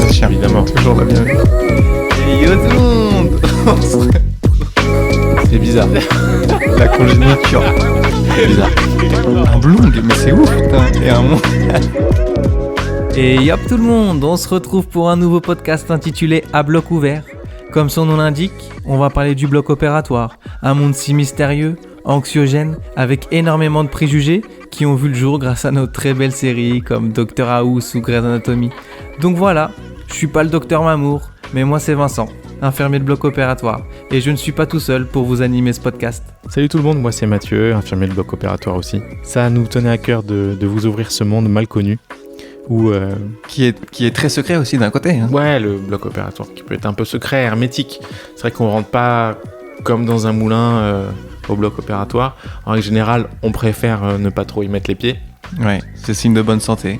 notre chien. Évidemment. Toujours la bienvenue. Et yo tout le monde. C'est bizarre. La congéniture. C'est bizarre. Un blong, mais c'est ouf, putain. Et un monde. Et yop tout le monde, on se retrouve pour un nouveau podcast intitulé À bloc ouvert. Comme son nom l'indique, on va parler du bloc opératoire, un monde si mystérieux, anxiogène, avec énormément de préjugés qui ont vu le jour grâce à nos très belles séries comme Dr House ou Grey's Anatomy. Donc voilà, je suis pas le docteur Mamour, mais moi c'est Vincent, infirmier de bloc opératoire, et je ne suis pas tout seul pour vous animer ce podcast. Salut tout le monde, moi c'est Mathieu, infirmier de bloc opératoire aussi. Ça nous tenait à cœur de vous ouvrir ce monde mal connu. Où, Qui est très secret aussi d'un côté. Hein. ouais, le bloc opératoire qui peut être un peu secret, hermétique. C'est vrai qu'on rentre pas comme dans un moulin au bloc opératoire. En règle générale, on préfère ne pas trop y mettre les pieds. Ouais, c'est signe de bonne santé.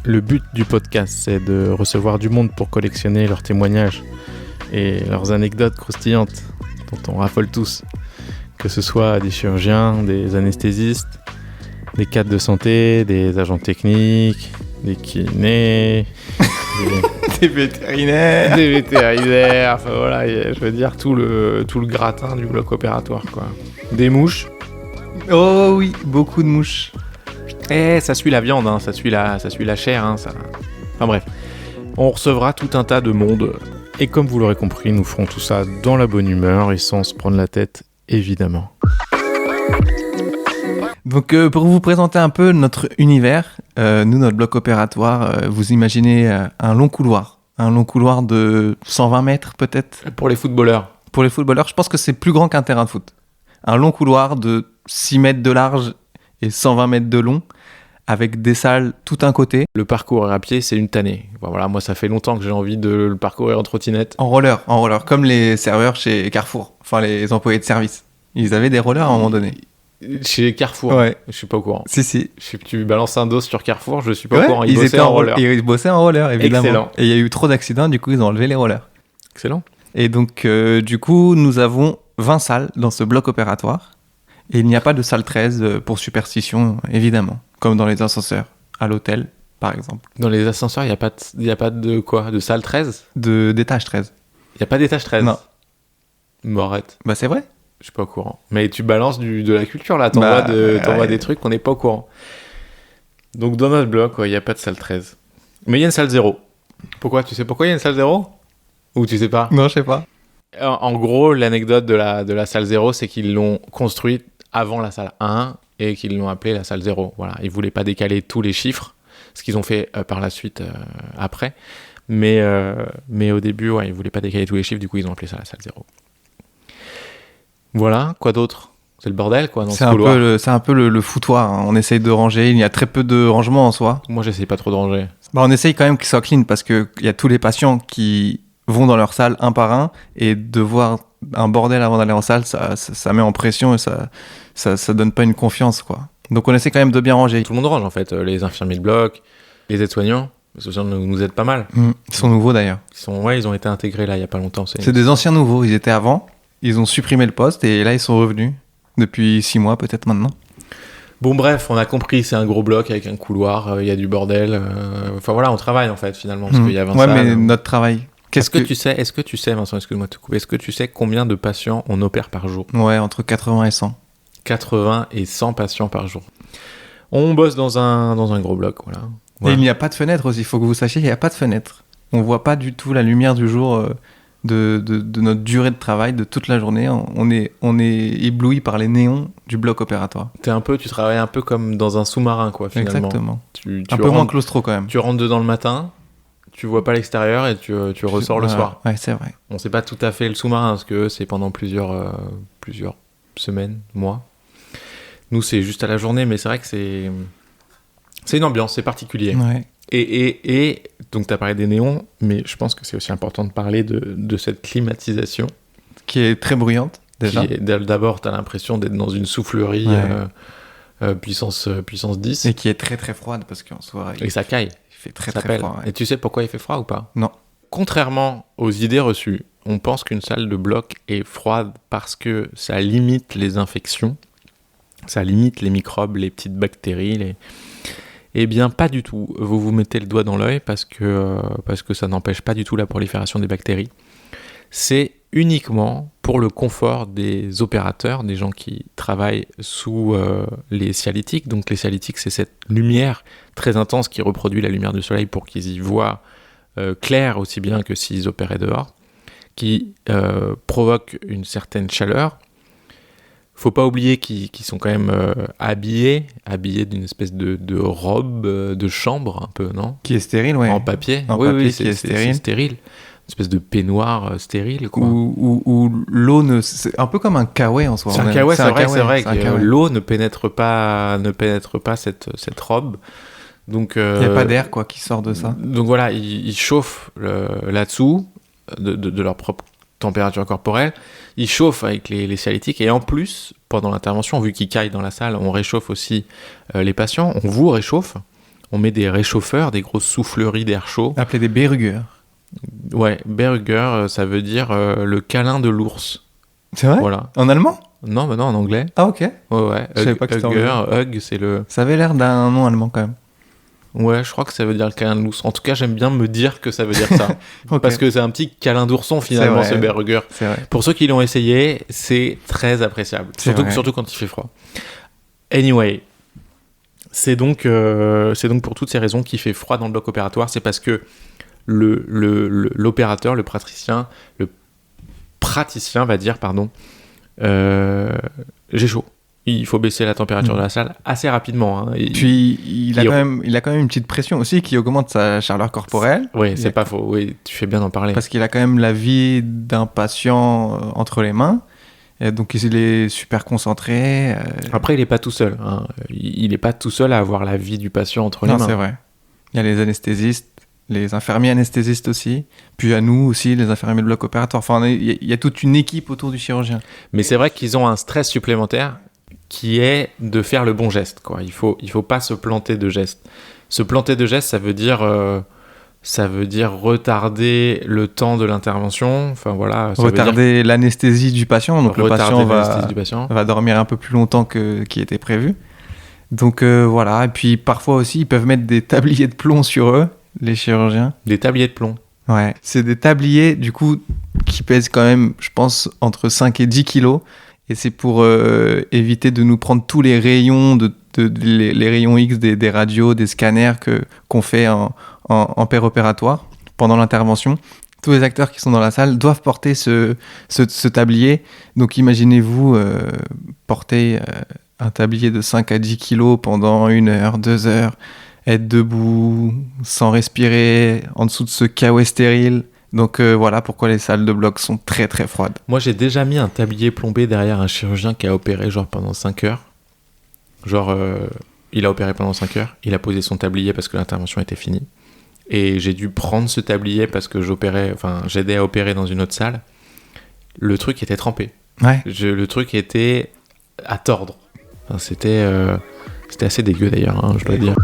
Le but du podcast, c'est de recevoir du monde pour collectionner leurs témoignages et leurs anecdotes croustillantes dont on raffole tous. Que ce soit des chirurgiens, des anesthésistes, des cadres de santé, des agents techniques, des kinés, Des vétérinaires. des vétérinaires, enfin voilà, je veux dire tout le gratin du bloc opératoire, quoi. Des mouches. Oh oui, beaucoup de mouches. Eh, ça suit la viande, hein, ça suit la chair, hein, ça. Enfin bref, on recevra tout un tas de monde. Et comme vous l'aurez compris, nous ferons tout ça dans la bonne humeur et sans se prendre la tête, évidemment. Donc pour vous présenter un peu notre univers, nous notre bloc opératoire, vous imaginez un long couloir de 120 mètres peut-être. Pour les footballeurs. Pour les footballeurs, je pense que c'est plus grand qu'un terrain de foot. Un long couloir de 6 mètres de large et 120 mètres de long, avec des salles tout un côté. Le parcours à pied, c'est une tannée. Voilà, moi ça fait longtemps que j'ai envie de le parcourir en trottinette. En roller, comme les serveurs chez Carrefour, enfin les employés de service. Ils avaient des rollers à un moment donné. Chez Carrefour, Ouais. Je suis pas au courant. Si. Tu balances un dos sur Carrefour, je suis pas Ouais, au courant. ils bossaient étaient en roller. Ils bossaient en roller, évidemment. Excellent. Et il y a eu trop d'accidents, du coup ils ont enlevé les rollers. Excellent. Et donc, du coup, nous avons 20 salles dans ce bloc opératoire. Et il n'y a pas de salle 13 pour superstition, évidemment. Comme dans les ascenseurs, à l'hôtel, par exemple. Dans les ascenseurs, il y a pas de quoi? De salle 13? D'étage 13. Il y a pas d'étage 13? Non. Bon, arrête. Bah, c'est vrai. Je suis pas au courant. Mais tu balances de la culture, là. T'envoies ouais. des trucs qu'on n'est pas au courant. Donc, dans notre bloc, il n'y a pas de salle 13. Mais il y a une salle 0. Pourquoi? Tu sais pourquoi il y a une salle 0? Ou tu sais pas? Non, je sais pas. En gros, l'anecdote de la salle 0, c'est qu'ils l'ont construite avant la salle 1 et qu'ils l'ont appelée la salle 0. Voilà. Ils voulaient pas décaler tous les chiffres, ce qu'ils ont fait par la suite après. Mais au début, ouais, ils voulaient pas décaler tous les chiffres, du coup, ils ont appelé ça la salle 0. Voilà, quoi d'autre? C'est le bordel, quoi, dans ce couloir. C'est un peu le foutoir. Hein. On essaye de ranger. Il y a très peu de rangement en soi. Moi, j'essaye pas trop de ranger. Bah, on essaye quand même qu'il soit clean parce qu'il y a tous les patients qui vont dans leur salle un par un et de voir un bordel avant d'aller en salle, ça met en pression et ça donne pas une confiance, quoi. Donc on essaie quand même de bien ranger. Tout le monde range, en fait. Les infirmiers de bloc, les aides-soignants. Les aides-soignants nous aident pas mal. Ils sont nouveaux d'ailleurs. Ils ont été intégrés là, il y a pas longtemps. C'est des anciens nouveaux. Ils étaient avant. Ils ont supprimé le poste et là ils sont revenus. Depuis 6 mois peut-être maintenant. Bon bref, on a compris, c'est un gros bloc avec un couloir, il y a du bordel. Enfin voilà, on travaille en fait finalement, parce qu'il y a 20 Ouais, salles. mais notre travail... Est-ce que tu sais, Vincent, excuse-moi de te couper, est-ce que tu sais combien de patients on opère par jour? Ouais, entre 80 et 100. 80 et 100 patients par jour. On bosse dans un gros bloc, voilà. Et il n'y a pas de fenêtre aussi, il faut que vous sachiez, il n'y a pas de fenêtre. On voit pas du tout la lumière du jour de notre durée de travail, de toute la journée. On est ébloui par les néons du bloc opératoire. Tu travailles un peu comme dans un sous-marin, quoi, finalement. Exactement. Tu Un peu moins claustro quand même. Tu rentres dedans le matin, tu vois pas l'extérieur et tu ressors le soir. Ouais, c'est vrai. On sait pas tout à fait le sous-marin, parce que c'est pendant plusieurs semaines, mois. Nous, c'est juste à la journée, mais c'est vrai que c'est une ambiance, c'est particulier. Ouais. Et donc, tu as parlé des néons, mais je pense que c'est aussi important de parler de cette climatisation. Qui est très bruyante, déjà. D'abord, tu as l'impression d'être dans une soufflerie puissance 10. Et qui est très très froide, parce qu'en soi... Et ça caille. Il fait très très froid. Ouais. Et tu sais pourquoi il fait froid ou pas? Non. Contrairement aux idées reçues, on pense qu'une salle de bloc est froide parce que ça limite les infections, ça limite les microbes, les petites bactéries, Eh bien, pas du tout. Vous vous mettez le doigt dans l'œil parce que ça n'empêche pas du tout la prolifération des bactéries. C'est uniquement pour le confort des opérateurs, des gens qui travaillent sous les cialytiques. Donc les cialytiques, c'est cette lumière très intense qui reproduit la lumière du soleil pour qu'ils y voient clair aussi bien que s'ils opéraient dehors, qui provoque une certaine chaleur. Faut pas oublier qu'ils sont quand même habillés d'une espèce de robe de chambre un peu, non ? Qui est stérile, ouais. En papier. Oui, c'est stérile. Une espèce de peignoir stérile, quoi. Où l'eau ne... C'est un peu comme un kawaii en soi. C'est un kawaii, c'est vrai que kawaii. l'eau ne pénètre pas cette robe. Donc, il n'y a pas d'air, quoi, qui sort de ça. Donc voilà, ils chauffent là-dessous de leur propre température corporelle. Ils chauffent avec les cialytiques et en plus, pendant l'intervention, vu qu'ils caillent dans la salle, on réchauffe aussi les patients. On vous réchauffe. On met des réchauffeurs, des grosses souffleries d'air chaud. Appelé des berugers. Ouais, Berger, ça veut dire le câlin de l'ours. C'est vrai ? Voilà. En allemand ? Non, en anglais. Ah, ok. Ouais. Je savais pas que c'était anglais. Hug, c'est le... Ça avait l'air d'un nom allemand, quand même. Ouais, je crois que ça veut dire le câlin de l'ours. En tout cas, j'aime bien me dire que ça veut dire ça. Okay. Parce que c'est un petit câlin d'ourson, finalement, ce Berger. C'est vrai. Pour ceux qui l'ont essayé, c'est très appréciable. Surtout quand il fait froid. Anyway, c'est donc pour toutes ces raisons qu'il fait froid dans le bloc opératoire. C'est parce que l'opérateur, le praticien va dire, j'ai chaud. Il faut baisser la température de la salle assez rapidement. Hein. Puis il a quand même une petite pression aussi qui augmente sa chaleur corporelle. Oui, c'est pas faux. Oui, tu fais bien d'en parler. Parce qu'il a quand même la vie d'un patient entre les mains. Et donc il est super concentré. Après, il n'est pas tout seul. Hein. Il n'est pas tout seul à avoir la vie du patient entre les mains. Non, c'est vrai. Il y a les anesthésistes, les infirmiers anesthésistes aussi. Puis à nous aussi, les infirmiers de bloc opératoire. Enfin, il y a toute une équipe autour du chirurgien. Mais c'est vrai qu'ils ont un stress supplémentaire qui est de faire le bon geste, quoi. Il faut pas se planter de geste. Se planter de geste, ça veut dire retarder le temps de l'intervention. Enfin voilà. Retarder l'anesthésie du patient. Donc le patient va dormir un peu plus longtemps qui était prévu. Donc voilà. Et puis parfois aussi, ils peuvent mettre des tabliers de plomb sur eux, les chirurgiens. Des tabliers de plomb. Ouais. C'est des tabliers, du coup, qui pèsent quand même, je pense, entre 5 et 10 kilos. Et c'est pour éviter de nous prendre tous les rayons, les rayons X des radios, des scanners qu'on fait en péropératoire pendant l'intervention. Tous les acteurs qui sont dans la salle doivent porter ce tablier. Donc imaginez-vous porter un tablier de 5 à 10 kilos pendant 1 heure, 2 heures, être debout, sans respirer, en dessous de ce kawaii stérile. Donc voilà pourquoi les salles de bloc sont très très froides. Moi j'ai déjà mis un tablier plombé derrière un chirurgien qui a opéré genre pendant 5 heures. Il a opéré pendant 5 heures, il a posé son tablier parce que l'intervention était finie. Et j'ai dû prendre ce tablier parce que j'aidais à opérer dans une autre salle. Le truc était trempé. Ouais. Le truc était à tordre. Enfin, c'était assez dégueu d'ailleurs, hein, je dois dire.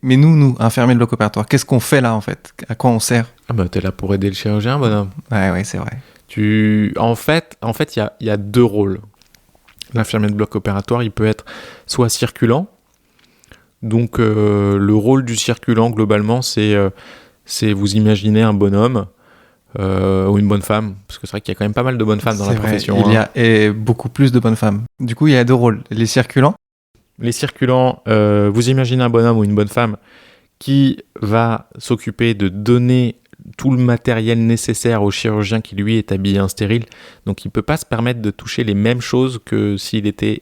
Mais nous, infirmiers de bloc opératoire, qu'est-ce qu'on fait là en fait ? À quoi on sert ? Ah bah t'es là pour aider le chirurgien, bonhomme. Ouais, c'est vrai. En fait, il y a 2 rôles. L'infirmier de bloc opératoire, il peut être soit circulant. Donc le rôle du circulant globalement, c'est vous imaginez un bonhomme ou une bonne femme, parce que c'est vrai qu'il y a quand même pas mal de bonnes femmes dans la profession. Il y a beaucoup plus de bonnes femmes. Du coup, il y a 2 rôles. Les circulants. Les circulants, vous imaginez un bonhomme ou une bonne femme qui va s'occuper de donner tout le matériel nécessaire au chirurgien qui lui est habillé en stérile. Donc il ne peut pas se permettre de toucher les mêmes choses que s'il était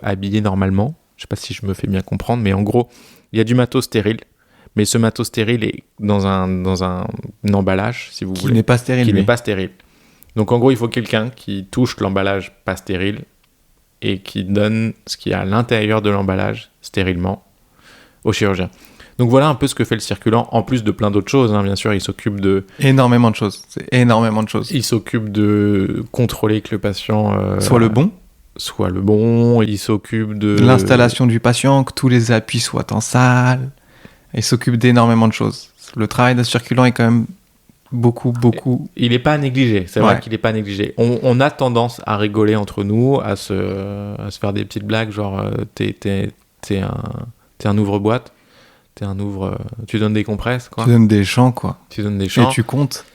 habillé normalement. Je ne sais pas si je me fais bien comprendre, mais en gros, il y a du matos stérile. Mais ce matos stérile est dans un emballage, si vous voulez. Qui n'est pas stérile. Qui n'est pas stérile. Donc en gros, il faut quelqu'un qui touche l'emballage pas stérile et qui donne ce qu'il y a à l'intérieur de l'emballage stérilement au chirurgien. Donc voilà un peu ce que fait le circulant, en plus de plein d'autres choses, hein, bien sûr, il s'occupe de... Énormément de choses, c'est énormément de choses. Il s'occupe de contrôler que le patient... soit le bon, il s'occupe de... l'installation du patient, que tous les appuis soient en salle, il s'occupe d'énormément de choses. Le travail d'un circulant est quand même beaucoup. Il n'est pas négligé, c'est vrai qu'il n'est pas négligé. On a tendance à rigoler entre nous, à se faire des petites blagues, genre t'es T'es un ouvre-boîte, tu donnes des compresses, quoi. Tu donnes des chants, quoi. Tu donnes des chants. Et tu comptes.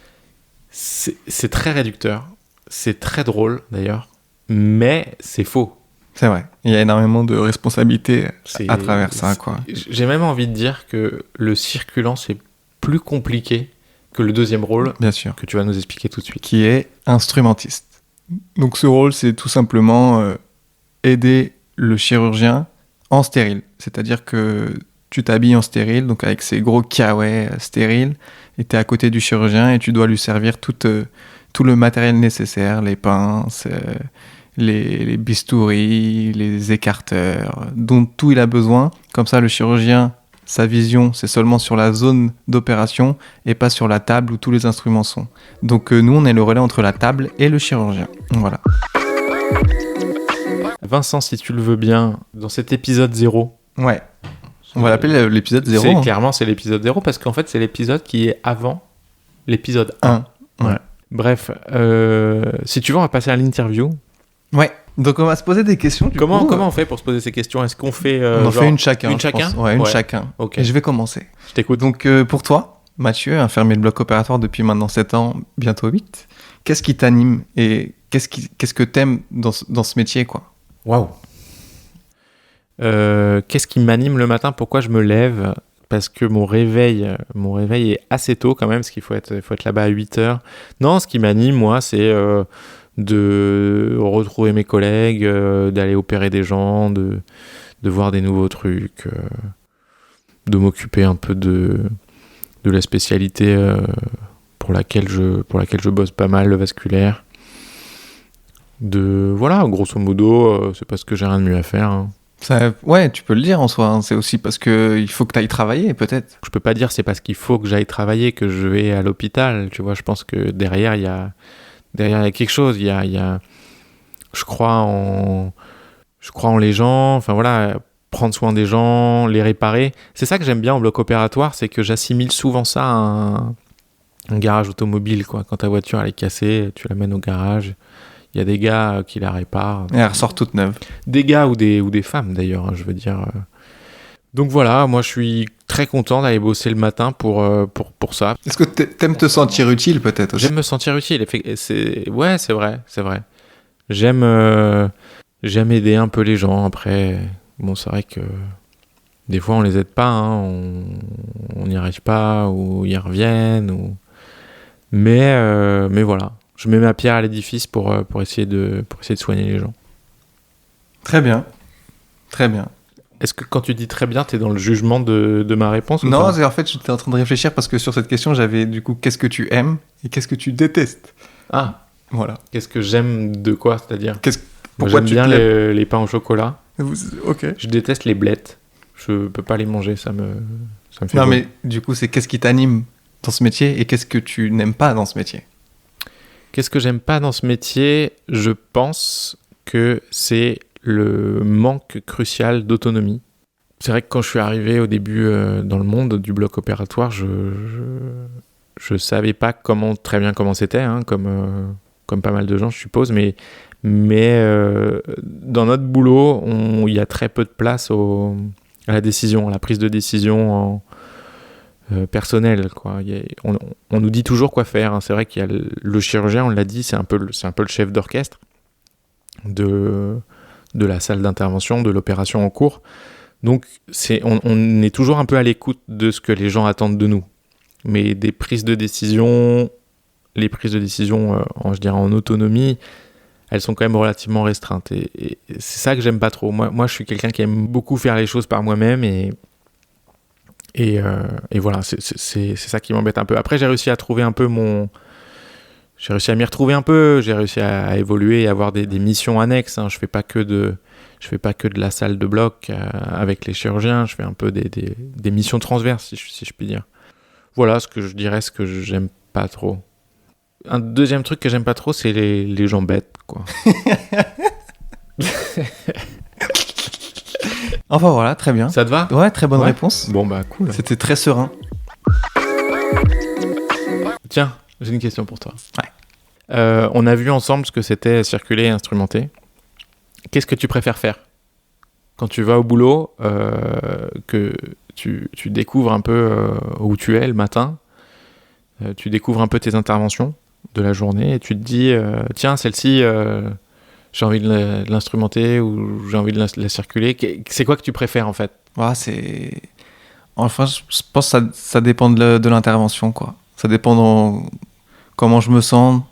C'est très réducteur, c'est très drôle d'ailleurs, mais c'est faux. C'est vrai. Il y a énormément de responsabilités à travers ça, quoi. J'ai même envie de dire que le circulant, c'est plus compliqué que le deuxième rôle, Bien sûr. que tu vas nous expliquer tout de suite. Qui est instrumentiste. Donc ce rôle, c'est tout simplement aider le chirurgien en stérile. C'est-à-dire que tu t'habilles en stérile, donc avec ces gros kiawais stériles, et tu es à côté du chirurgien et tu dois lui servir tout le matériel nécessaire, les pinces, les bistouris, les écarteurs, dont tout il a besoin. Comme ça, le chirurgien, sa vision, c'est seulement sur la zone d'opération et pas sur la table où tous les instruments sont. Donc nous, on est le relais entre la table et le chirurgien. Voilà. Vincent, si tu le veux bien, dans cet épisode 0, Ouais. On va l'appeler l'épisode 0. Clairement, c'est l'épisode 0 parce qu'en fait, c'est l'épisode qui est avant l'épisode 1. 1. Ouais. Bref, si tu veux, on va passer à l'interview. Ouais. Donc on va se poser des questions. Comment on fait pour se poser ces questions? Est-ce qu'on fait on en fait une chacun. Une chacun? Ouais, une chacun. Ok. Et je vais commencer. Je t'écoute. Donc pour toi, Mathieu, infirmier de bloc opératoire depuis maintenant 7 ans, bientôt 8, qu'est-ce qui t'anime et qu'est-ce que t'aimes dans ce métier, quoi? Waouh. Qu'est-ce qui m'anime le matin? Pourquoi je me lève? Parce que mon réveil est assez tôt quand même, parce qu'il faut être là-bas à 8h. Non, ce qui m'anime, moi, c'est de retrouver mes collègues, d'aller opérer des gens, de voir des nouveaux trucs, de m'occuper un peu de la spécialité pour laquelle je bosse pas mal, le vasculaire. Voilà, grosso modo, c'est parce que j'ai rien de mieux à faire, hein. Ça, ouais, tu peux le dire en soi. Hein. C'est aussi parce qu'il faut que tu ailles travailler, peut-être. Je peux pas dire c'est parce qu'il faut que j'aille travailler que je vais à l'hôpital. Tu vois, je pense que derrière il y a quelque chose. Il y a je crois en les gens. Enfin voilà, prendre soin des gens, les réparer. C'est ça que j'aime bien en bloc opératoire, c'est que j'assimile souvent ça à un garage automobile, quoi. Quand ta voiture elle est cassée, tu l'amènes au garage. Il y a des gars qui la réparent. Et elle ressort toute neuve. Des gars ou des femmes d'ailleurs, hein, je veux dire. Donc voilà, moi je suis très content d'aller bosser le matin pour ça. Est-ce que t'aimes te sentir utile peut-être aussi? J'aime me sentir utile. Ouais, c'est vrai. J'aime aider un peu les gens. Après, bon, c'est vrai que des fois on les aide pas, hein, on n'y arrive pas ou ils reviennent. Mais voilà. Je mets ma pierre à l'édifice pour essayer de soigner les gens. Très bien. Très bien. Est-ce que quand tu dis très bien, t'es dans le jugement de ma réponse ou Non, pas? en fait, j'étais en train de réfléchir parce que sur cette question, j'avais du coup, qu'est-ce que tu aimes et qu'est-ce que tu détestes? Ah, voilà. Qu'est-ce que j'aime de quoi, c'est-à-dire? Pourquoi j'aime tu bien te lèves? les pains au chocolat. Ok. Je déteste les blettes. Je peux pas les manger, ça me fait Non, mal. mais du coup, c'est qu'est-ce qui t'anime dans ce métier et qu'est-ce que tu n'aimes pas dans ce métier? Qu'est-ce que j'aime pas dans ce métier? Je pense que c'est le manque crucial d'autonomie. C'est vrai que quand je suis arrivé au début dans le monde du bloc opératoire, je savais pas très bien comment c'était, hein, comme pas mal de gens, je suppose, mais dans notre boulot, il y a très peu de place à la décision, à la prise de décision personnelle, quoi. On nous dit toujours quoi faire, hein. C'est vrai qu'il y a le chirurgien, on l'a dit, c'est un peu le chef d'orchestre de la salle d'intervention, de l'opération en cours. Donc on est toujours un peu à l'écoute de ce que les gens attendent de nous. Mais les prises de décision, je dirais en autonomie, elles sont quand même relativement restreintes. Et c'est ça que j'aime pas trop. Moi, je suis quelqu'un qui aime beaucoup faire les choses par moi-même et voilà, c'est ça qui m'embête un peu. Après, j'ai réussi à m'y retrouver un peu. J'ai réussi à évoluer et avoir des missions annexes, hein. Je fais pas que de la salle de bloc avec les chirurgiens. Je fais un peu des missions transverses, si je puis dire. Voilà ce que je dirais, ce que j'aime pas trop. Un deuxième truc que j'aime pas trop, c'est les gens bêtes, quoi. Enfin voilà, très bien. Ça te va? Ouais, très bonne Ouais. réponse. Bon bah cool. C'était très serein. Tiens, j'ai une question pour toi. Ouais. On a vu ensemble ce que c'était circuler et instrumenter. Qu'est-ce que tu préfères faire? quand tu vas au boulot, que tu découvres un peu où tu es le matin, tu découvres un peu tes interventions de la journée et tu te dis, tiens, celle-ci, j'ai envie de l'instrumenter ou j'ai envie de la circuler. C'est quoi que tu préfères en fait? Ouais, c'est... Enfin, je pense que ça dépend de l'intervention, quoi. Ça dépend comment je me sens.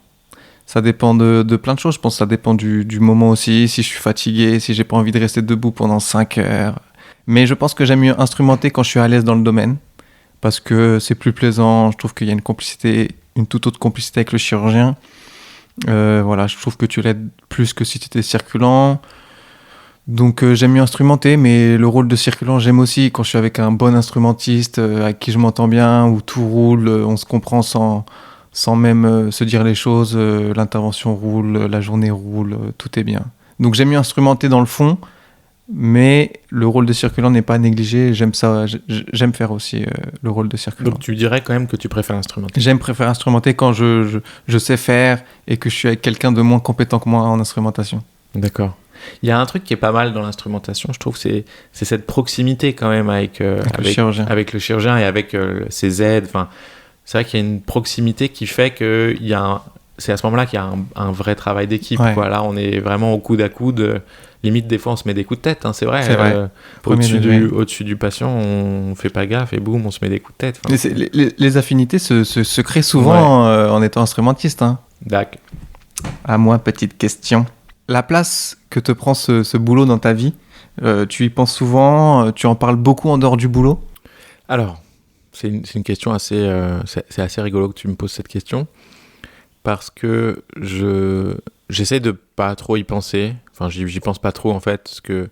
Ça dépend de plein de choses. Je pense que ça dépend du moment aussi. Si je suis fatigué, si j'ai pas envie de rester debout pendant 5 heures. Mais je pense que j'aime mieux instrumenter quand je suis à l'aise dans le domaine. Parce que c'est plus plaisant. Je trouve qu'il y a une complicité, une toute autre complicité avec le chirurgien. Voilà, je trouve que tu l'aides plus que si tu étais circulant. Donc j'aime mieux instrumenter, mais le rôle de circulant, j'aime aussi quand je suis avec un bon instrumentiste avec qui je m'entends bien, où tout roule, on se comprend sans même se dire les choses, l'intervention roule, la journée roule, tout est bien. Donc j'aime mieux instrumenter dans le fond, mais le rôle de circulant n'est pas négligé, j'aime ça, j'aime faire aussi le rôle de circulant. Donc tu dirais quand même que tu préfères instrumenter? Préfère instrumenter quand je sais faire et que je suis avec quelqu'un de moins compétent que moi en instrumentation. D'accord. Il y a un truc qui est pas mal dans l'instrumentation, je trouve, c'est cette proximité quand même avec le chirurgien et avec ses aides. Enfin, c'est vrai qu'il y a une proximité qui fait que c'est à ce moment-là qu'il y a un vrai travail d'équipe. Ouais. Quoi. Là, on est vraiment au coude à coude. Limite, des fois, on se met des coups de tête, hein, c'est vrai. C'est vrai. Au-dessus du patient, on fait pas gaffe et boum, on se met des coups de tête. Enfin, les affinités se créent souvent en étant instrumentiste. Hein. D'accord. À moi, petite question. La place que te prend ce boulot dans ta vie, tu y penses souvent, tu en parles beaucoup en dehors du boulot? Alors, c'est une question assez... c'est assez rigolo que tu me poses cette question, parce que j'essaie de pas trop y penser. Enfin, j'y pense pas trop, en fait, parce que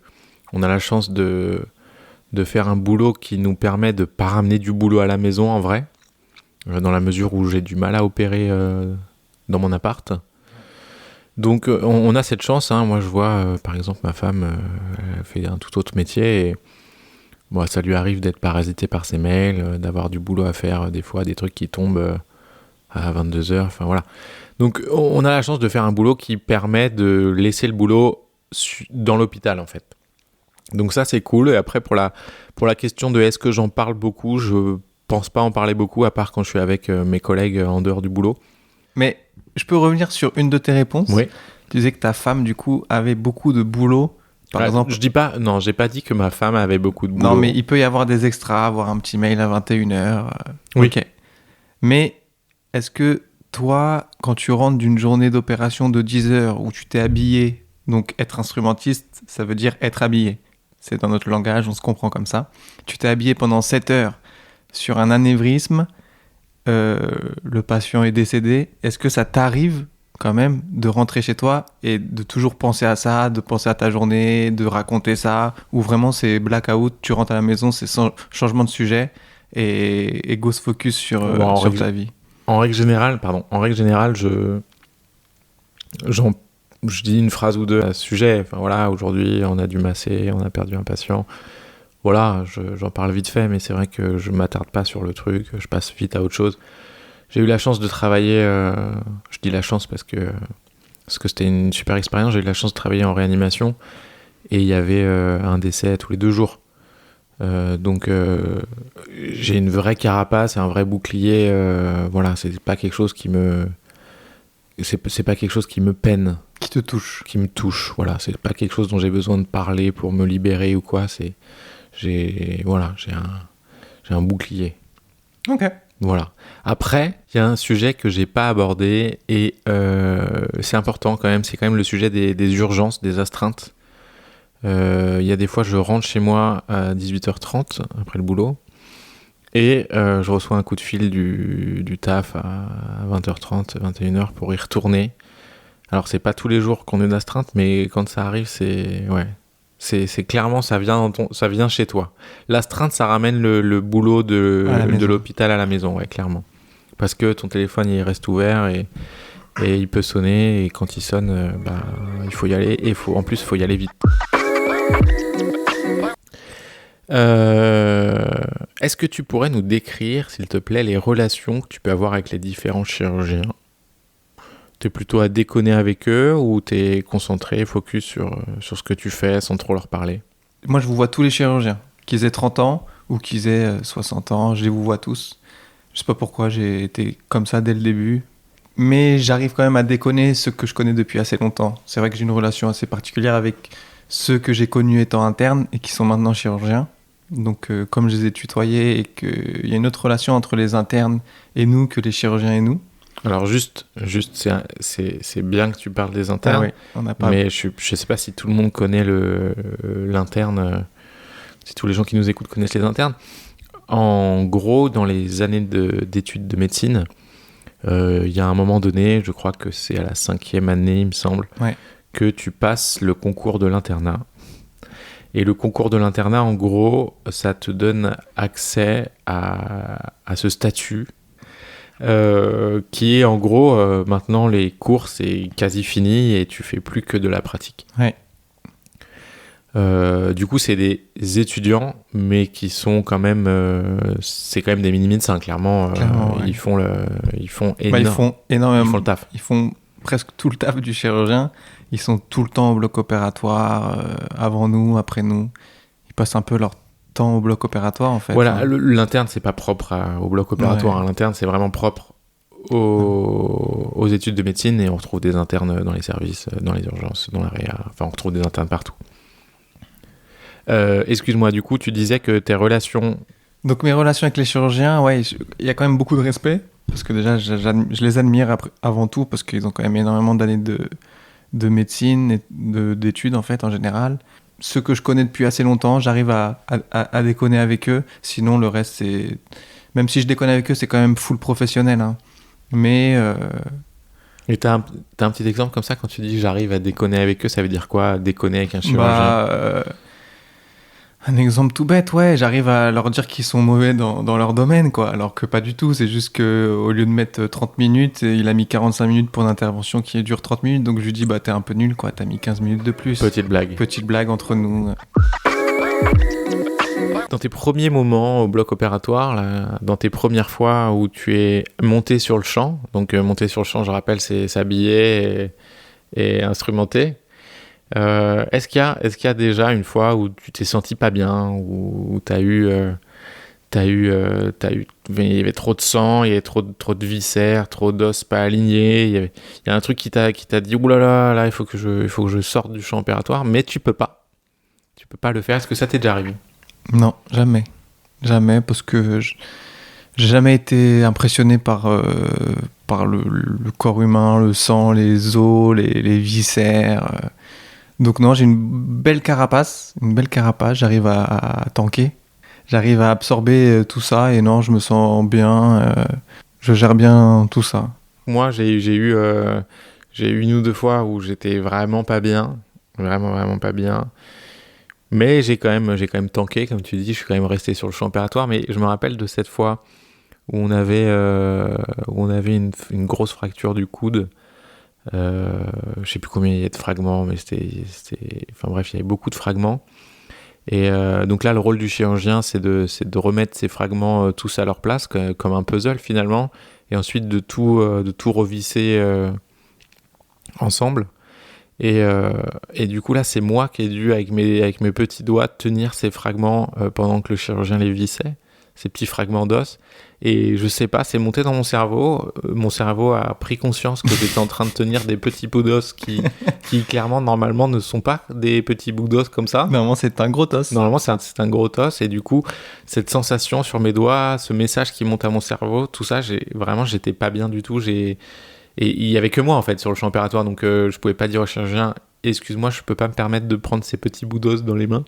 on a la chance de faire un boulot qui nous permet de pas ramener du boulot à la maison, en vrai, dans la mesure où j'ai du mal à opérer dans mon appart. Donc on a cette chance, hein. Moi je vois par exemple ma femme, elle fait un tout autre métier et bon, ça lui arrive d'être parasité par ses mails, d'avoir du boulot à faire, des fois des trucs qui tombent à 22h, enfin voilà. Donc on a la chance de faire un boulot qui permet de laisser le boulot dans l'hôpital en fait. Donc ça c'est cool. Et après pour la question de est-ce que j'en parle beaucoup, je pense pas en parler beaucoup à part quand je suis avec mes collègues en dehors du boulot. Mais je peux revenir sur une de tes réponses. Oui. Tu disais que ta femme, du coup, avait beaucoup de boulot. Par exemple. Non, j'ai pas dit que ma femme avait beaucoup de boulot. Non, mais il peut y avoir des extras, avoir un petit mail à 21h. Oui. Ok. Mais est-ce que toi, quand tu rentres d'une journée d'opération de 10 heures où tu t'es habillé, donc être instrumentiste, ça veut dire être habillé. C'est dans notre langage, on se comprend comme ça. Tu t'es habillé pendant 7 heures sur un anévrisme. Le patient est décédé, est-ce que ça t'arrive quand même de rentrer chez toi et de toujours penser à ça, de penser à ta journée, de raconter ça, ou vraiment c'est blackout, tu rentres à la maison, c'est changement de sujet et go se focus sur ta vie? En règle générale, je dis une phrase ou deux à ce sujet. Enfin voilà, aujourd'hui on a dû masser, on a perdu un patient. Voilà, j'en parle vite fait, mais c'est vrai que je m'attarde pas sur le truc, je passe vite à autre chose. J'ai eu la chance de travailler, je dis la chance parce que c'était une super expérience, j'ai eu la chance de travailler en réanimation et il y avait un décès tous les 2 jours. Donc j'ai une vraie carapace et un vrai bouclier, voilà, c'est pas quelque chose qui me peine. Qui me touche, voilà, c'est pas quelque chose dont j'ai besoin de parler pour me libérer ou quoi, j'ai un bouclier. Ok. Voilà. Après, il y a un sujet que j'ai pas abordé et c'est important quand même. C'est quand même le sujet des urgences, des astreintes. Il y a des fois, je rentre chez moi à 18h30 après le boulot et je reçois un coup de fil du taf à 20h30, 21h pour y retourner. Alors, c'est pas tous les jours qu'on est d'astreinte, mais quand ça arrive, c'est clairement, ça vient chez toi. L'astreinte, ça ramène le boulot de l'hôpital à la maison, ouais, clairement. Parce que ton téléphone, il reste ouvert et il peut sonner. Et quand il sonne, il faut y aller. Et en plus, il faut y aller vite. Est-ce que tu pourrais nous décrire, s'il te plaît, les relations que tu peux avoir avec les différents chirurgiens ? T'es plutôt à déconner avec eux ou t'es concentré, focus sur ce que tu fais sans trop leur parler? moi, je vous vois tous les chirurgiens, qu'ils aient 30 ans ou qu'ils aient 60 ans, je les vous vois tous. Je sais pas pourquoi j'ai été comme ça dès le début. Mais j'arrive quand même à déconner ceux que je connais depuis assez longtemps. C'est vrai que j'ai une relation assez particulière avec ceux que j'ai connus étant internes et qui sont maintenant chirurgiens. Donc, comme je les ai tutoyés et qu'il y a une autre relation entre les internes et nous que les chirurgiens et nous. Alors juste c'est bien que tu parles des internes, Ah oui, on n'a pas... mais je sais pas si tout le monde connaît l'interne, si tous les gens qui nous écoutent connaissent les internes. En gros, dans les années d'études de médecine, il y a un moment donné, je crois que c'est à la 5e année, il me semble, Ouais. que tu passes le concours de l'internat. Et le concours de l'internat, en gros, ça te donne accès à ce statut qui est en gros, maintenant les cours c'est quasi fini et tu fais plus que de la pratique. Ouais. Du coup, c'est des étudiants, mais qui sont quand même, c'est quand même des mini-médecins, clairement. Clairement, ouais. Ils font Ils font énormément. Ils font le taf. Ils font presque tout le taf du chirurgien. Ils sont tout le temps au bloc opératoire, avant nous, après nous. Ils passent un peu leur temps au bloc opératoire, en fait. Voilà, Hein. l'interne, c'est pas propre au bloc opératoire. Ouais. Hein. L'interne, c'est vraiment propre aux études de médecine, et on retrouve des internes dans les services, dans les urgences, dans la réa. Enfin, on retrouve des internes partout. Excuse-moi, du coup, tu disais que tes relations... Donc mes relations avec les chirurgiens, ouais, il y a quand même beaucoup de respect. Parce que déjà, je les admire avant tout, parce qu'ils ont quand même énormément d'années de médecine et d'études, en fait, en général. Ceux que je connais depuis assez longtemps, j'arrive à déconner avec eux. Sinon, le reste, c'est... Même si je déconne avec eux, c'est quand même full professionnel. Hein. Mais... Et t'as un petit exemple comme ça, quand tu dis j'arrive à déconner avec eux, ça veut dire quoi, déconner avec un chirurgien? Un exemple tout bête, ouais, j'arrive à leur dire qu'ils sont mauvais dans leur domaine, quoi, alors que pas du tout, c'est juste qu'au lieu de mettre 30 minutes, il a mis 45 minutes pour une intervention qui dure 30 minutes, donc je lui dis, bah t'es un peu nul, quoi, t'as mis 15 minutes de plus. Petite blague. Petite blague entre nous. Dans tes premiers moments au bloc opératoire, là, dans tes premières fois où tu es monté sur le champ, donc monter sur le champ, je rappelle, c'est s'habiller et instrumenter. Est-ce qu'il y a déjà une fois où tu t'es senti pas bien, où il y avait trop de sang, il y avait trop de viscères, trop d'os pas alignés, il y a un truc qui t'a dit oulala, là il faut que je sorte du champ opératoire, mais tu peux pas le faire. Est-ce que ça t'est déjà arrivé? Non, jamais, parce que j'ai jamais été impressionné par le corps humain, le sang, les os, les viscères. Donc non, j'ai une belle carapace, j'arrive à tanker, j'arrive à absorber tout ça, et non, je me sens bien, je gère bien tout ça. Moi, j'ai eu une ou deux fois où j'étais vraiment pas bien, vraiment pas bien. Mais j'ai quand même tanké, comme tu dis, je suis quand même resté sur le champ opératoire. Mais je me rappelle de cette fois où on avait une grosse fracture du coude. Je sais plus combien il y a de fragments, mais enfin bref, il y avait beaucoup de fragments. Et donc là, le rôle du chirurgien, c'est de remettre ces fragments tous à leur place, comme un puzzle finalement, et ensuite de tout revisser ensemble. Et du coup là, c'est moi qui ai dû avec mes petits doigts tenir ces fragments pendant que le chirurgien les vissait, ces petits fragments d'os. Et je sais pas, c'est monté dans mon cerveau. Mon cerveau a pris conscience que j'étais en train de tenir des petits bouts d'os qui clairement, normalement, ne sont pas des petits bouts d'os comme ça. Normalement, c'est un gros os. Normalement, c'est un gros os. Et du coup, cette sensation sur mes doigts, ce message qui monte à mon cerveau, tout ça, j'étais pas bien du tout. Et il y avait que moi, en fait, sur le champ opératoire. Donc, je pouvais pas dire au chirurgien, excuse-moi, je peux pas me permettre de prendre ces petits bouts d'os dans les mains.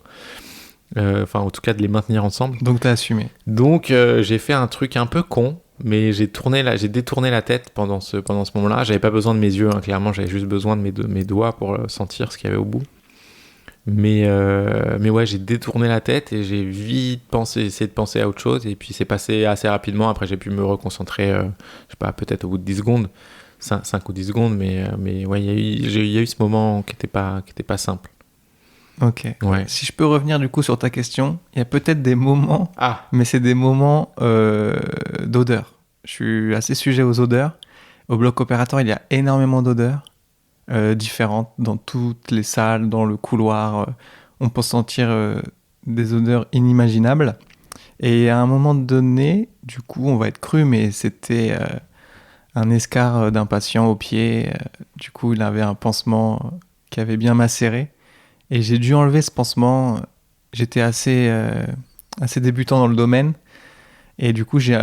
Enfin, en tout cas, de les maintenir ensemble. Donc, t'as assumé. Donc, j'ai fait un truc un peu con, mais j'ai détourné la tête pendant ce moment-là. J'avais pas besoin de mes yeux, hein, clairement, j'avais juste besoin de mes doigts pour sentir ce qu'il y avait au bout. Mais ouais, j'ai détourné la tête et j'ai vite essayé de penser à autre chose. Et puis, c'est passé assez rapidement. Après, j'ai pu me reconcentrer, je sais pas, peut-être au bout de 10 secondes, 5 ou 10 secondes. Mais ouais, il y a eu ce moment qui était pas simple. Ok. Ouais. Si je peux revenir du coup sur ta question, il y a peut-être des moments, Ah, mais c'est des moments d'odeur. Je suis assez sujet aux odeurs. Au bloc opératoire, il y a énormément d'odeurs différentes dans toutes les salles, dans le couloir. on peut sentir des odeurs inimaginables. Et à un moment donné, du coup, on va être cru, mais c'était un escarre d'un patient au pied. Du coup, il avait un pansement qui avait bien macéré. Et j'ai dû enlever ce pansement. J'étais assez débutant dans le domaine. Et du coup, j'ai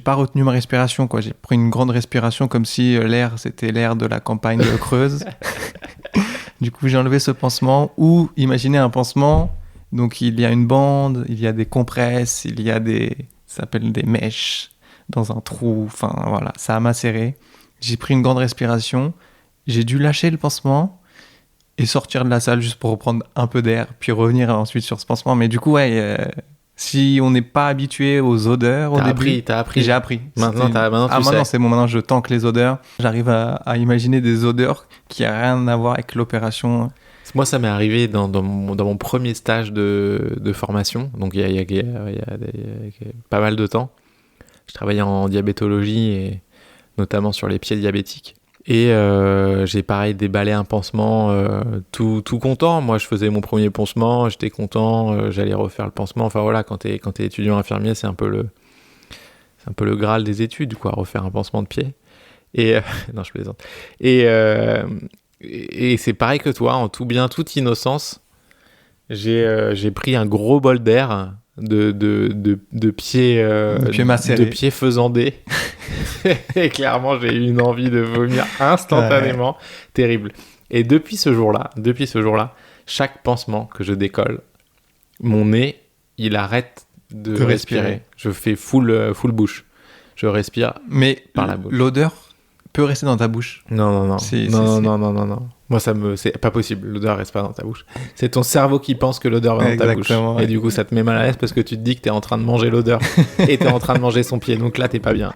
pas retenu ma respiration, quoi. J'ai pris une grande respiration comme si l'air, c'était l'air de la campagne de Creuse. Du coup, j'ai enlevé ce pansement. Ou imaginez un pansement. Donc, il y a une bande, il y a des compresses, il y a ça s'appelle des mèches dans un trou. Enfin, voilà, ça a macéré. J'ai pris une grande respiration. J'ai dû lâcher le pansement et sortir de la salle juste pour reprendre un peu d'air, puis revenir ensuite sur ce pansement. Mais du coup, si on n'est pas habitué aux odeurs au début... T'as appris. J'ai appris. Maintenant, tu maintenant, sais. c'est bon. Maintenant, je tanque les odeurs. J'arrive à imaginer des odeurs qui n'ont rien à voir avec l'opération. Moi, ça m'est arrivé dans mon premier stage de formation, donc il y a pas mal de temps. Je travaillais en diabétologie, et notamment sur les pieds diabétiques. Et j'ai pareil déballé un pansement tout content. Moi, je faisais mon premier pansement, j'étais content, j'allais refaire le pansement. Enfin voilà, quand t'es étudiant infirmier, c'est un peu le Graal des études, quoi, refaire un pansement de pied. Et non, je plaisante. Et c'est pareil que toi, en toute innocence, j'ai pris un gros bol d'air de pieds macérés. de pieds faisandés. Et clairement, j'ai eu une envie de vomir instantanément. Terrible. Et depuis ce jour-là, chaque pansement que je décolle, mon nez, il arrête de respirer. Je fais full bouche. Je respire par la bouche. L'odeur peut rester dans ta bouche. Non. Non. Moi, c'est pas possible. L'odeur reste pas dans ta bouche. C'est ton cerveau qui pense que l'odeur va dans ta bouche. Ouais. Et du coup, ça te met mal à l'aise parce que tu te dis que t'es en train de manger l'odeur et t'es en train de manger son pied. Donc là, t'es pas bien.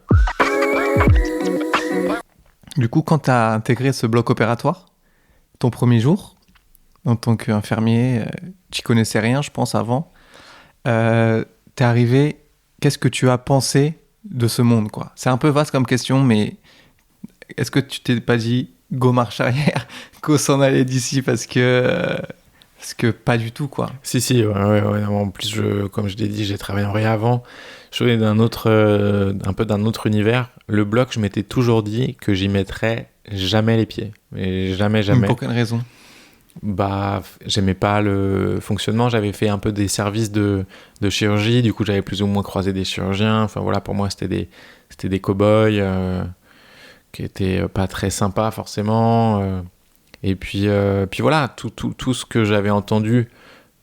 Du coup, quand t'as intégré ce bloc opératoire, ton premier jour, en tant qu'infirmier, tu connaissais rien, je pense, avant. T'es arrivé, qu'est-ce que tu as pensé de ce monde, quoi? C'est un peu vaste comme question, mais est-ce que tu t'es pas dit go marche arrière, go s'en aller d'ici parce que pas du tout, quoi. Si, ouais. En plus, comme je l'ai dit, j'ai travaillé en réa avant. Je venais un peu d'un autre univers. Le bloc, je m'étais toujours dit que j'y mettrais jamais les pieds. Mais jamais. Pour quelle raison? J'aimais pas le fonctionnement. J'avais fait un peu des services de chirurgie. Du coup, j'avais plus ou moins croisé des chirurgiens. Enfin voilà, pour moi, c'était des cow-boys qui étaient pas très sympas forcément. Et puis voilà, tout ce que j'avais entendu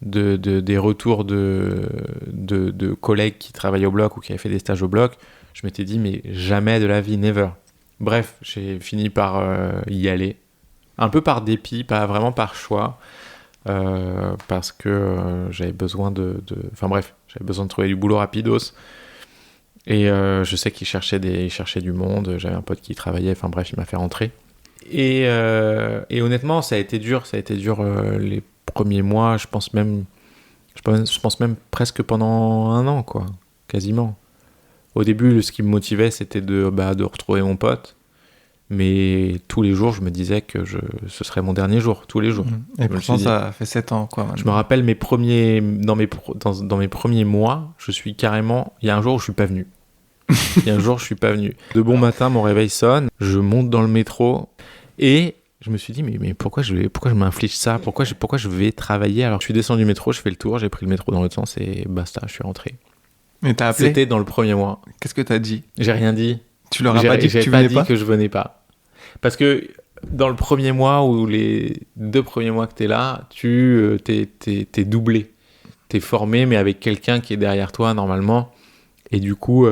des retours de collègues qui travaillaient au bloc ou qui avaient fait des stages au bloc, je m'étais dit mais jamais de la vie, never. Bref, j'ai fini par y aller. Un peu par dépit, pas vraiment par choix, parce que j'avais besoin j'avais besoin de trouver du boulot rapidos. Et je sais qu'il cherchait du monde, j'avais un pote qui travaillait, enfin bref, il m'a fait rentrer. Et honnêtement, ça a été dur les premiers mois, je pense même presque pendant un an, quoi, quasiment. Au début, ce qui me motivait, c'était de retrouver mon pote. Mais tous les jours, je me disais que ce serait mon dernier jour, tous les jours. Et pourtant, ça fait 7 ans, quoi. Maintenant. Je me rappelle dans mes premiers mois, je suis carrément... Il y a un jour où je suis pas venu. De bon matin, mon réveil sonne, je monte dans le métro et je me suis dit, mais pourquoi je m'inflige ça ? Pourquoi je vais travailler ? Alors, je suis descendu du métro, je fais le tour, j'ai pris le métro dans l'autre sens et basta, je suis rentré. Mais t'as appelé ? C'était dans le premier mois. Qu'est-ce que t'as dit ? J'ai rien dit. Tu leur as pas dit que tu venais pas ? J'ai pas dit que je venais pas. Parce que dans le premier mois ou les 2 premiers mois que t'es là, t'es doublé. T'es formé, mais avec quelqu'un qui est derrière toi normalement. Et du coup,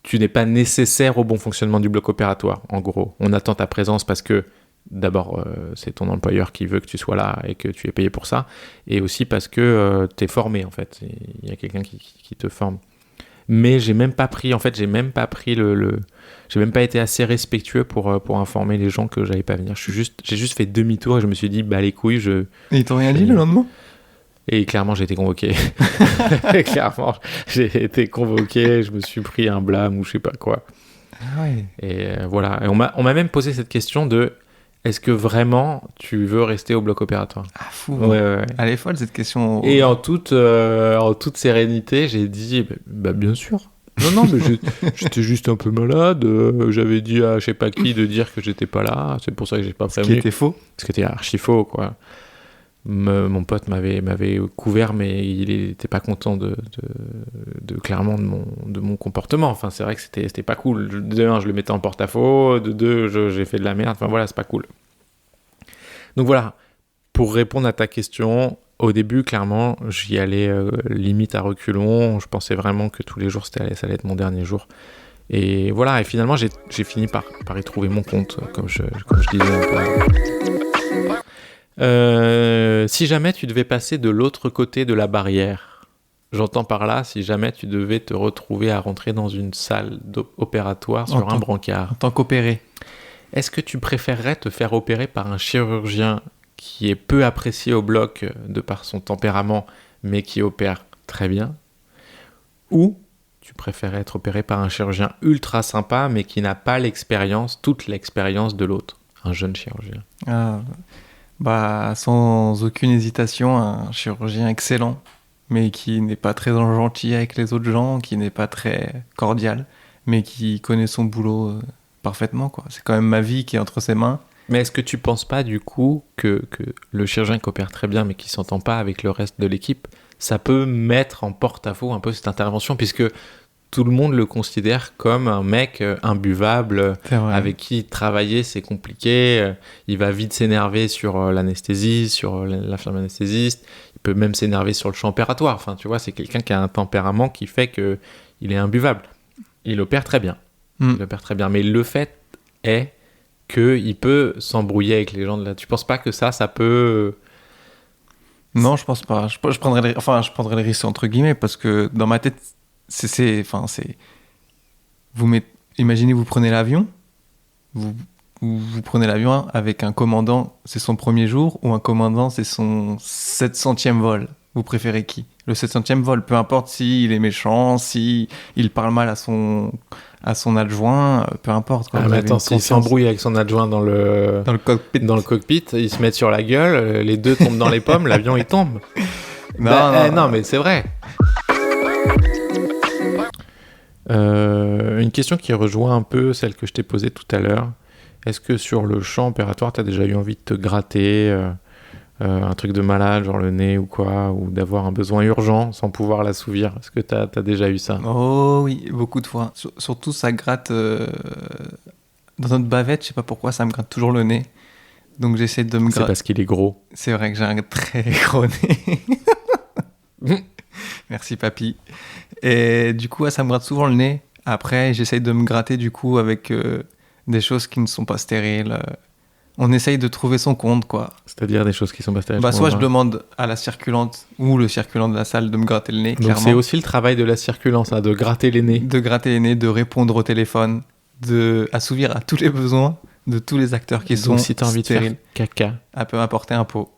tu n'es pas nécessaire au bon fonctionnement du bloc opératoire. En gros, on attend ta présence parce que d'abord, c'est ton employeur qui veut que tu sois là et que tu es payé pour ça. Et aussi parce que t'es formé, en fait. Il y a quelqu'un qui te forme. Mais j'ai même pas pris j'ai même pas été assez respectueux pour informer les gens que j'allais pas venir. J'ai juste fait demi-tour et je me suis dit, les couilles, Et ils t'ont rien dit le lendemain ? Et clairement, j'ai été convoqué. Clairement, j'ai été convoqué, je me suis pris un blâme ou je sais pas quoi. Ah ouais. Et voilà. Et on m'a même posé cette question de, Est-ce que vraiment tu veux rester au bloc opératoire? Ah, fou. Ouais. Elle est folle cette question. Et en toute sérénité, j'ai dit bah, bien sûr. Non, mais j'étais juste un peu malade. J'avais dit à je sais pas qui de dire que j'étais pas là. C'est pour ça que j'ai pas Ce qui prévenu. était faux. Ce qui était archi faux, quoi. Mon pote m'avait couvert, mais il était pas content de clairement de mon comportement. Enfin, c'est vrai que c'était pas cool. De un, je le mettais en porte-à-faux. De deux, j'ai fait de la merde. Enfin voilà, c'est pas cool. Donc voilà, pour répondre à ta question, au début, clairement, j'y allais limite à reculons. Je pensais vraiment que tous les jours, ça allait être mon dernier jour. Et voilà, et finalement, j'ai fini par y trouver mon compte, comme je disais un peu. Si jamais tu devais passer de l'autre côté de la barrière, j'entends par là, si jamais tu devais te retrouver à rentrer dans une salle opératoire sur un brancard, En tant qu'opéré. est-ce que tu préférerais te faire opérer par un chirurgien qui est peu apprécié au bloc de par son tempérament, mais qui opère très bien, ou tu préférerais être opéré par un chirurgien ultra sympa, mais qui n'a pas toute l'expérience de l'autre, un jeune chirurgien? Ah, bah, sans aucune hésitation, un chirurgien excellent, mais qui n'est pas très gentil avec les autres gens, qui n'est pas très cordial, mais qui connaît son boulot parfaitement, quoi. C'est quand même ma vie qui est entre ses mains. Mais est-ce que tu penses pas du coup que le chirurgien qui opère très bien mais qui s'entend pas avec le reste de l'équipe, ça peut mettre en porte-à-faux un peu cette intervention, puisque tout le monde le considère comme un mec imbuvable, C'est vrai. avec qui travailler c'est compliqué, il va vite s'énerver sur l'anesthésie, sur l'infirmier anesthésiste, il peut même s'énerver sur le champ opératoire. Enfin, tu vois, c'est quelqu'un qui a un tempérament qui fait que il est imbuvable. Il opère très bien. Il opère très bien, mais le fait est qu'il peut s'embrouiller avec les gens de là. Tu penses pas que ça peut... Non, je pense pas. Je prendrais le risque entre guillemets, parce que dans ma tête, imaginez, vous prenez l'avion, vous prenez l'avion avec un commandant, c'est son premier jour, ou un commandant, c'est son 700e vol. Vous préférez qui? Le 700e vol, peu importe s'il est méchant, s'il parle mal à son adjoint, peu importe, quoi. Ah, Vous mais avez attends, une s'il confiance s'embrouille avec son adjoint dans le cockpit, ils se mettent sur la gueule, les deux tombent dans les pommes, l'avion il tombe. Non, mais c'est vrai. Une question qui rejoint un peu celle que je t'ai posée tout à l'heure. Est-ce que sur le champ opératoire, tu as déjà eu envie de te gratter un truc de malade, genre le nez ou quoi, ou d'avoir un besoin urgent sans pouvoir l'assouvir? Est-ce que tu as déjà eu ça? Oh oui, beaucoup de fois. Surtout, ça gratte dans notre bavette, je sais pas pourquoi, ça me gratte toujours le nez. Donc j'essaie de me C'est gratter. parce qu'il est gros. C'est vrai que j'ai un très gros nez. Merci papy. Et du coup, ça me gratte souvent le nez. Après, j'essaye de me gratter du coup avec des choses qui ne sont pas stériles. On essaye de trouver son compte, quoi. C'est-à-dire des choses qui sont pas stériles. Bah, soit je demande à la circulante ou le circulant de la salle de me gratter le nez, Donc clairement. c'est aussi le travail de la circulance, de gratter les nez. De gratter les nez, de répondre au téléphone, de assouvir à tous les besoins de tous les acteurs qui sont Donc si tu as envie de stériles. faire caca, Elle peut apporter un pot.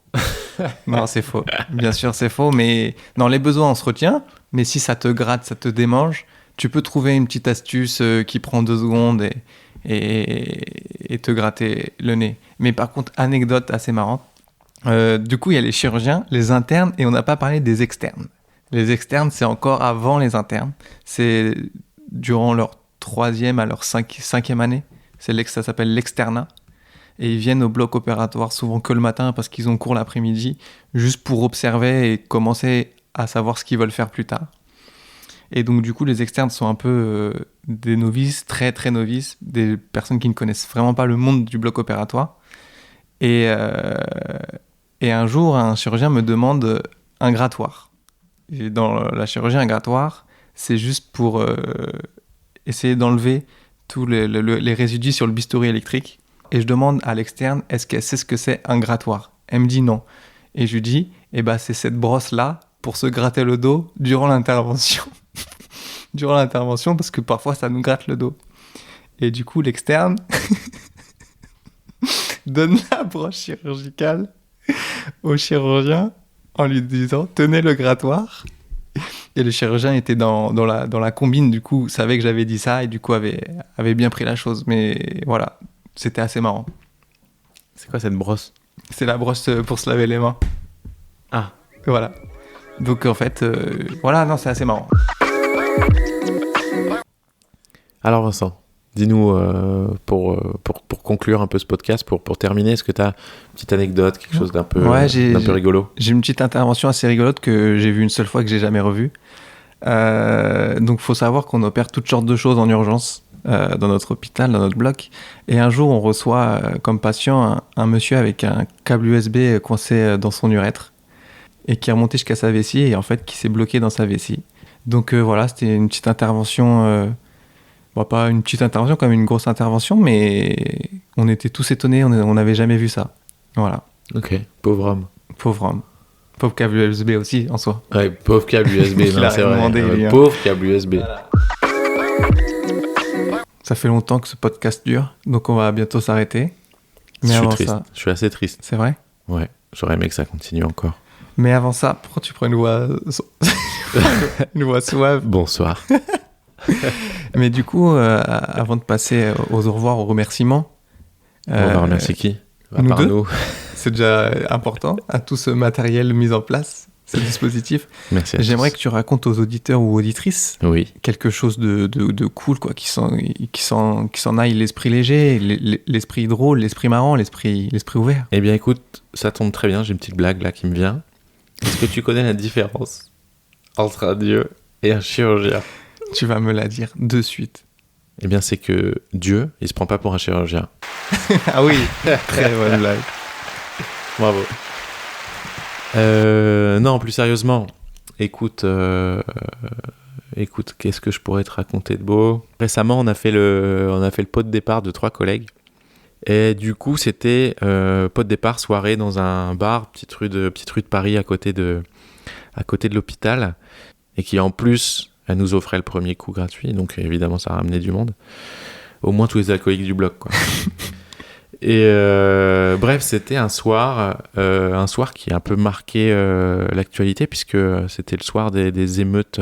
Non, c'est faux. Bien sûr, c'est faux. Mais dans les besoins, on se retient. Mais si ça te gratte, ça te démange, tu peux trouver une petite astuce qui prend 2 secondes et te gratter le nez. Mais par contre, anecdote assez marrante. Du coup, il y a les chirurgiens, les internes, et on n'a pas parlé des externes. Les externes, c'est encore avant les internes. C'est durant leur 3e à leur 5e année. Ça s'appelle l'externat. Et ils viennent au bloc opératoire souvent que le matin parce qu'ils ont cours l'après-midi, juste pour observer et commencer à savoir ce qu'ils veulent faire plus tard. Et donc du coup, les externes sont un peu des novices, très très novices, des personnes qui ne connaissent vraiment pas le monde du bloc opératoire. Et un jour, un chirurgien me demande un grattoir. Et dans la chirurgie, un grattoir, c'est juste pour essayer d'enlever tous les résidus sur le bistouri électrique. Et je demande à l'externe, est-ce qu'elle sait ce que c'est un grattoir? Elle me dit non. Et je lui dis, c'est cette brosse-là pour se gratter le dos durant l'intervention. Durant l'intervention, parce que parfois ça nous gratte le dos. Et du coup, l'externe donne la brosse chirurgicale au chirurgien en lui disant, tenez le grattoir. Et le chirurgien était dans la combine, du coup, savait que j'avais dit ça et du coup avait bien pris la chose. Mais voilà. C'était assez marrant. C'est quoi cette brosse? C'est la brosse pour se laver les mains. Ah. Voilà. Donc en fait, voilà, non, c'est assez marrant. Alors Vincent, dis-nous, pour conclure un peu ce podcast, pour terminer, est-ce que tu as une petite anecdote, quelque chose d'un peu, rigolo? J'ai une petite intervention assez rigolote que j'ai vue une seule fois, que j'ai jamais revue. Donc faut savoir qu'on opère toutes sortes de choses en urgence dans notre hôpital, dans notre bloc. Et un jour, on reçoit comme patient un monsieur avec un câble USB coincé dans son urètre et qui est remonté jusqu'à sa vessie et en fait qui s'est bloqué dans sa vessie. Donc voilà, c'était une petite intervention... Bon, pas une petite intervention, quand même une grosse intervention, mais on était tous étonnés, on n'avait jamais vu ça. Voilà. Ok, pauvre homme. Pauvre homme. Pauvre câble USB aussi, en soi. Ouais, pauvre câble USB, non, c'est vrai. Demandé, pauvre câble USB. Voilà. Ça fait longtemps que ce podcast dure, donc on va bientôt s'arrêter. Mais je suis avant triste. ça... Je suis assez triste. C'est vrai ? Ouais, j'aurais aimé que ça continue encore. Mais avant ça, pourquoi tu prends une voix... une voix suave ? Bonsoir. Mais du coup, avant de passer aux au revoir, aux remerciements... On va remercier qui ? Nous deux. C'est déjà important, à tout ce matériel mis en place, ce dispositif. Merci à J'aimerais tous. que tu racontes aux auditeurs ou auditrices quelque chose de cool, quoi, qui s'en aille l'esprit léger, l'esprit drôle, l'esprit marrant, l'esprit ouvert. Eh bien écoute, ça tombe très bien, j'ai une petite blague là qui me vient. Est-ce que tu connais la différence entre un dieu et un chirurgien ? Tu vas me la dire de suite. Eh bien, c'est que Dieu, il se prend pas pour un chirurgien. Ah oui, très bonne blague. Bravo. Non, plus sérieusement, écoute, qu'est-ce que je pourrais te raconter de beau ? Récemment, on a fait le pot de départ de 3 collègues. Et du coup, c'était pot de départ, soirée dans un bar, petite rue de Paris, à côté de l'hôpital, et qui en plus... Elle nous offrait le premier coup gratuit, donc évidemment ça a ramené du monde. Au moins tous les alcooliques du bloc, quoi. Et bref, c'était un soir qui a un peu marqué l'actualité, puisque c'était le soir des émeutes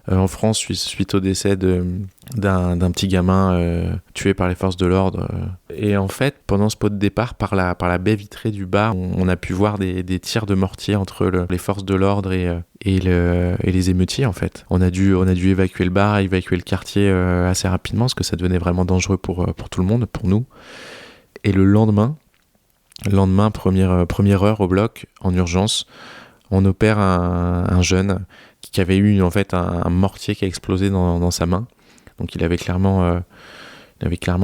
en France suite au décès d'un petit gamin tué par les forces de l'ordre. Et en fait, pendant ce pot de départ, par la baie vitrée du bar, on a pu voir des tirs de mortier entre les forces de l'ordre et les émeutiers, en fait. On a dû évacuer le bar, évacuer le quartier assez rapidement, parce que ça devenait vraiment dangereux pour tout le monde, pour nous. Et le lendemain, première heure au bloc, en urgence, on opère un jeune qui avait eu en fait un mortier qui a explosé dans sa main. Donc il avait clairement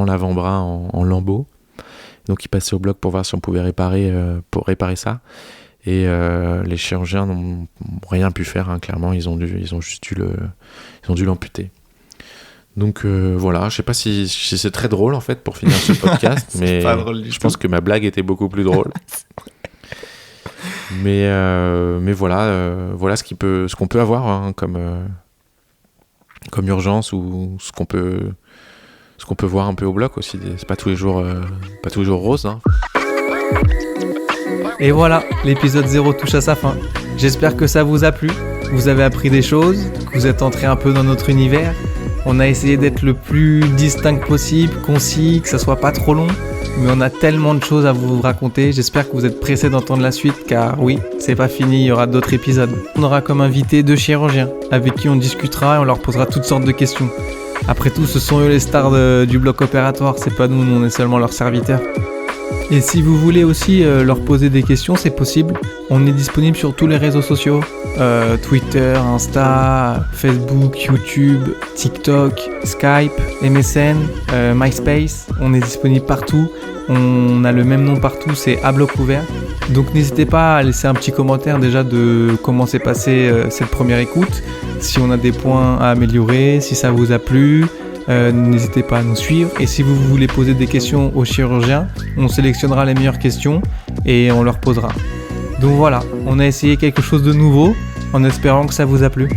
l'avant-bras en lambeaux. Donc il passait au bloc pour voir si on pouvait réparer ça. Et les chirurgiens n'ont rien pu faire, hein, clairement. Ils ont juste dû l'amputer. Donc voilà, je sais pas si c'est très drôle en fait pour finir ce podcast, mais je pense que ma blague était beaucoup plus drôle. mais voilà ce qu'on peut avoir, hein, comme urgence, ou ce qu'on peut voir un peu au bloc aussi. C'est pas tous les jours rose, hein. Et voilà, l'épisode 0 touche à sa fin. J'espère que ça vous a plu, vous avez appris des choses, que vous êtes entré un peu dans notre univers. On a essayé d'être le plus distinct possible, concis, que ça soit pas trop long, mais on a tellement de choses à vous raconter. J'espère que vous êtes pressés d'entendre la suite, car oui, c'est pas fini, il y aura d'autres épisodes. On aura comme invité 2 chirurgiens, avec qui on discutera et on leur posera toutes sortes de questions. Après tout, ce sont eux les stars du bloc opératoire, c'est pas nous on est seulement leurs serviteurs. Et si vous voulez aussi leur poser des questions, c'est possible. On est disponible sur tous les réseaux sociaux. Twitter, Insta, Facebook, YouTube, TikTok, Skype, MSN, MySpace. On est disponible partout. On a le même nom partout, c'est À Bloc Ouvert. Donc n'hésitez pas à laisser un petit commentaire déjà de comment s'est passée cette première écoute. Si on a des points à améliorer, si ça vous a plu. N'hésitez pas à nous suivre, et si vous voulez poser des questions aux chirurgiens, on sélectionnera les meilleures questions et on leur posera. Donc voilà, on a essayé quelque chose de nouveau en espérant que ça vous a plu.